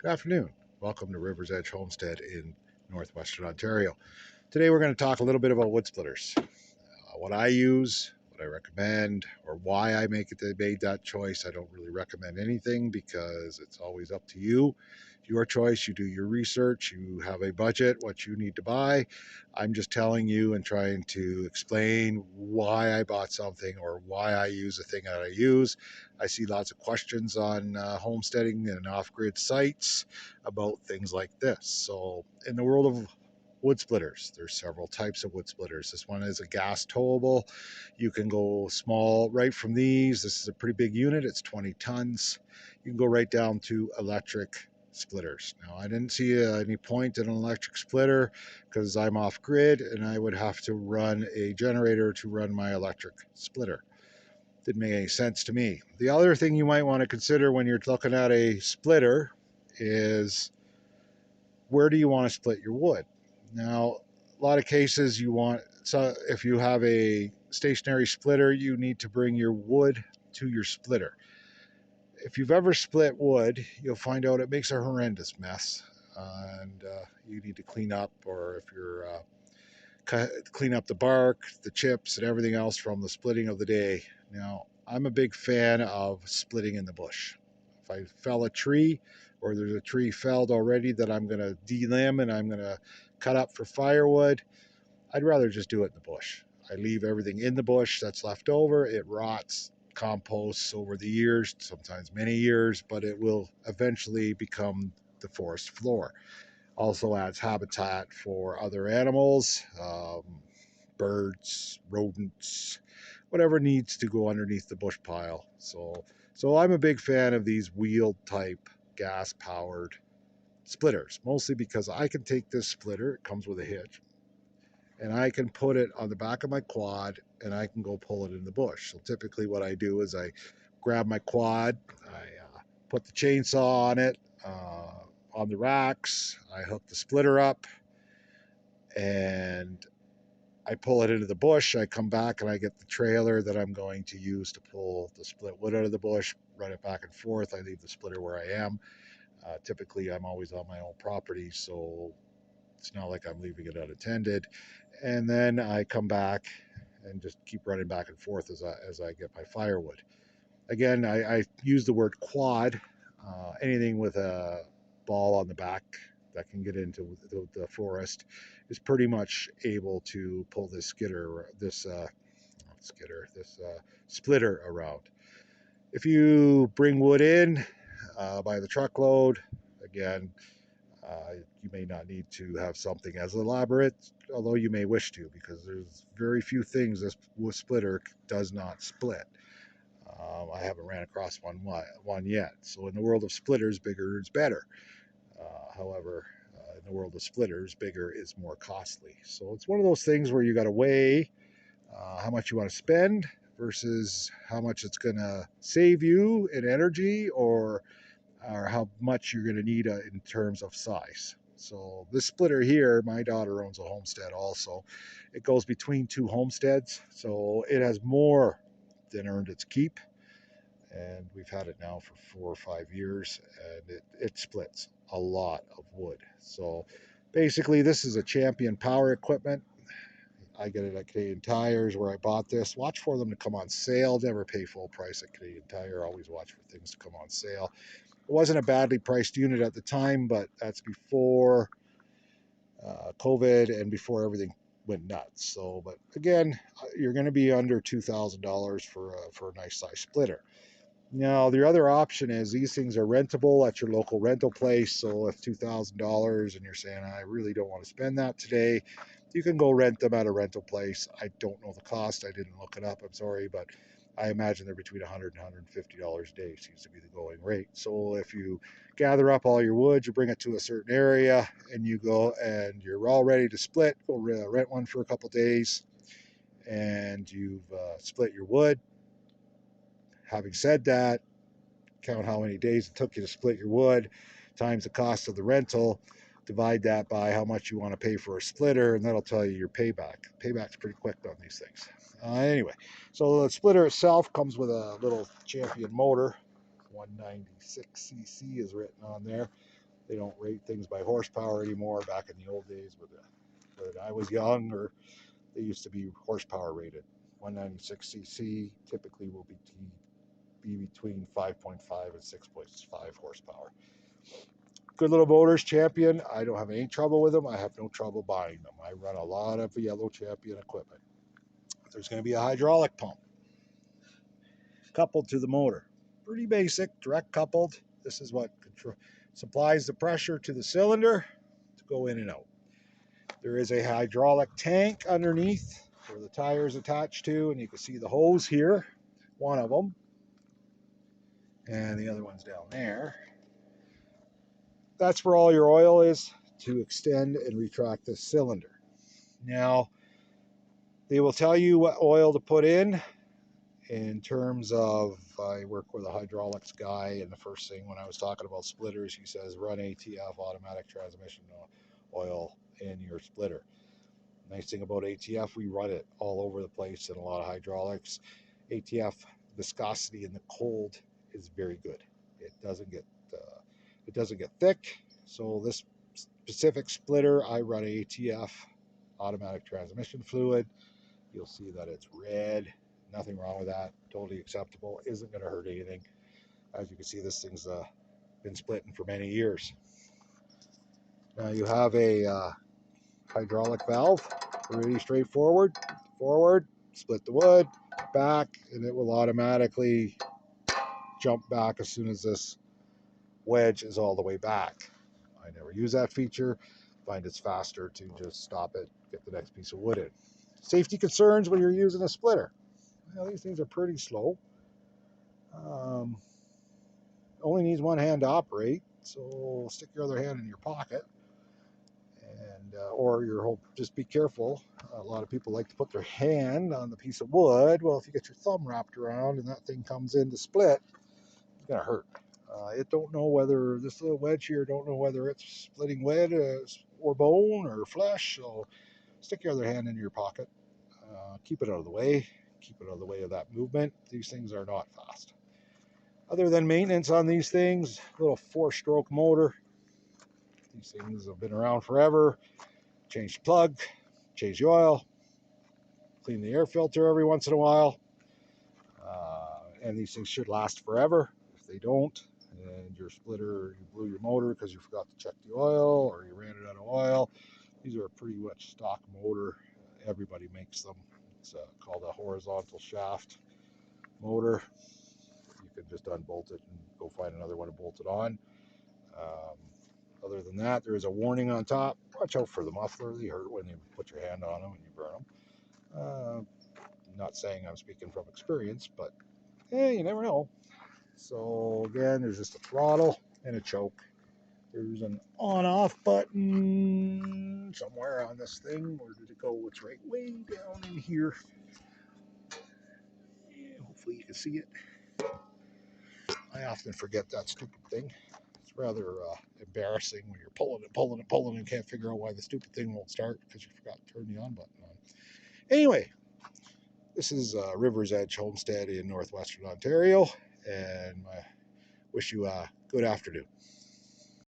Good afternoon. Welcome to River's Edge Homestead in northwestern Ontario. Today we're going to talk a little bit about wood splitters. What I use, what I recommend, or why I made that choice. I don't really recommend anything because it's always up to you. Your choice. You do your research. You have a budget, what you need to buy. I'm just telling you and trying to explain why I bought something or why I use the thing that I use. I see lots of questions on homesteading and off-grid sites about things like this. So in the world of wood splitters, there's several types of wood splitters. This one is a gas towable. You can go small right from these. This is a pretty big unit. It's 20 tons. You can go right down to electric splitters. Now, I didn't see any point in an electric splitter because I'm off grid and I would have to run a generator to run my electric splitter. Didn't make any sense to me. The other thing you might want to consider when you're looking at a splitter is where do you want to split your wood? Now, a lot of cases so if you have a stationary splitter, you need to bring your wood to your splitter. If you've ever split wood, you'll find out it makes a horrendous mess, and you need to clean up, or if you're clean up the bark, the chips, and everything else from the splitting of the day. Now, I'm a big fan of splitting in the bush. If I fell a tree, or there's a tree felled already that I'm going to delimb and I'm going to cut up for firewood, I'd rather just do it in the bush. I leave everything in the bush that's left over. It rots, composts over the years, sometimes many years, but it will eventually become the forest floor. Also adds habitat for other animals, birds, rodents, whatever needs to go underneath the bush pile. So I'm a big fan of these wheeled type gas powered splitters, mostly because I can take this splitter, it comes with a hitch, and I can put it on the back of my quad and I can go pull it in the bush. So typically what I do is I grab my quad, I put the chainsaw on it, on the racks, I hook the splitter up, and I pull it into the bush. I come back and I get the trailer that I'm going to use to pull the split wood out of the bush, run it back and forth. I leave the splitter where I am. Typically, I'm always on my own property, so it's not like I'm leaving it unattended. And then I come back and just keep running back and forth as I get my firewood. Again, I use the word quad. Anything with a ball on the back that can get into the forest is pretty much able to pull this splitter around. If you bring wood in by the truckload, again, you may not need to have something as elaborate, although you may wish to, because there's very few things this wood splitter does not split. I haven't ran across one yet. So in the world of splitters, bigger is better. However, in the world of splitters, bigger is more costly. So it's one of those things where you got to weigh how much you want to spend versus how much it's going to save you in energy, or how much you're going to need in terms of size. So this splitter here, my daughter owns a homestead also. It goes between two homesteads, so it has more than earned its keep. And we've had it now for 4 or 5 years, and it splits a lot of wood. So basically, this is a Champion Power equipment. I get it at Canadian Tires where I bought this. Watch for them to come on sale. Never pay full price at Canadian Tire. Always watch for things to come on sale. It wasn't a badly priced unit at the time, but that's before COVID and before everything went nuts. So, but again, you're going to be under $2,000 for a nice size splitter. Now, the other option is these things are rentable at your local rental place. So if $2,000 and you're saying, I really don't want to spend that today, you can go rent them at a rental place. I don't know the cost. I didn't look it up. I'm sorry, but I imagine they're between $100 and $150 a day seems to be the going rate. So if you gather up all your wood, you bring it to a certain area, and you go and you're all ready to split, go rent one for a couple days, and you've split your wood. Having said that, count how many days it took you to split your wood, times the cost of the rental, divide that by how much you want to pay for a splitter, and that'll tell you your payback. Payback's pretty quick on these things. Anyway, so the splitter itself comes with a little Champion motor. 196cc is written on there. They don't rate things by horsepower anymore. Back in the old days, when I was young, or they used to be horsepower rated. 196cc typically will be between 5.5 and 6.5 horsepower. Good little motors, Champion. I don't have any trouble with them. I have no trouble buying them. I run a lot of yellow Champion equipment. There's going to be a hydraulic pump coupled to the motor. Pretty basic, direct coupled. This is what supplies the pressure to the cylinder to go in and out. There is a hydraulic tank underneath where the tire is attached to, and you can see the hose here, one of them, and the other one's down there. That's where all your oil is to extend and retract this cylinder. Now, they will tell you what oil to put in terms of, I work with a hydraulics guy, and the first thing when I was talking about splitters, he says run ATF, automatic transmission oil, in your splitter. Nice thing about ATF, we run it all over the place in a lot of hydraulics. ATF viscosity in the cold is very good. It doesn't get thick. So this specific splitter, I run ATF, automatic transmission fluid. You'll see that it's red. Nothing wrong with that. Totally acceptable. Isn't going to hurt anything. As you can see, this thing's been splitting for many years. Now you have a hydraulic valve. Pretty straightforward. Forward, split the wood, back, and it will automatically jump back as soon as this wedge is all the way back. I never use that feature. Find it's faster to just stop it, get the next piece of wood in. Safety concerns when you're using a splitter. Well, these things are pretty slow. Only needs one hand to operate, so stick your other hand in your pocket, and or your whole. Just be careful. A lot of people like to put their hand on the piece of wood. Well, if you get your thumb wrapped around and that thing comes in to split, it's gonna hurt. It don't know whether this little wedge here don't know whether it's splitting wood or bone or flesh. So stick your other hand in your pocket. Keep it out of the way. Keep it out of the way of that movement. These things are not fast. Other than maintenance on these things, little 4-stroke motor. These things have been around forever. Change the plug, change the oil, clean the air filter every once in a while. And these things should last forever. If they don't, and your splitter, you blew your motor because you forgot to check the oil or you ran it out of oil, these are a pretty much stock motor. Everybody makes them. It's called a horizontal shaft motor. You can just unbolt it and go find another one to bolt it on. Other than that, there is a warning on top. Watch out for the muffler. They hurt when you put your hand on them and you burn them. Not saying I'm speaking from experience, but you never know. So again, there's just a throttle and a choke. There's an on-off button somewhere on this thing. Where did it go? It's right way down in here. Yeah, hopefully you can see it. I often forget that stupid thing. It's rather embarrassing when you're pulling and can't figure out why the stupid thing won't start because you forgot to turn the on button on. Anyway, this is River's Edge Homestead in northwestern Ontario, and I wish you a good afternoon.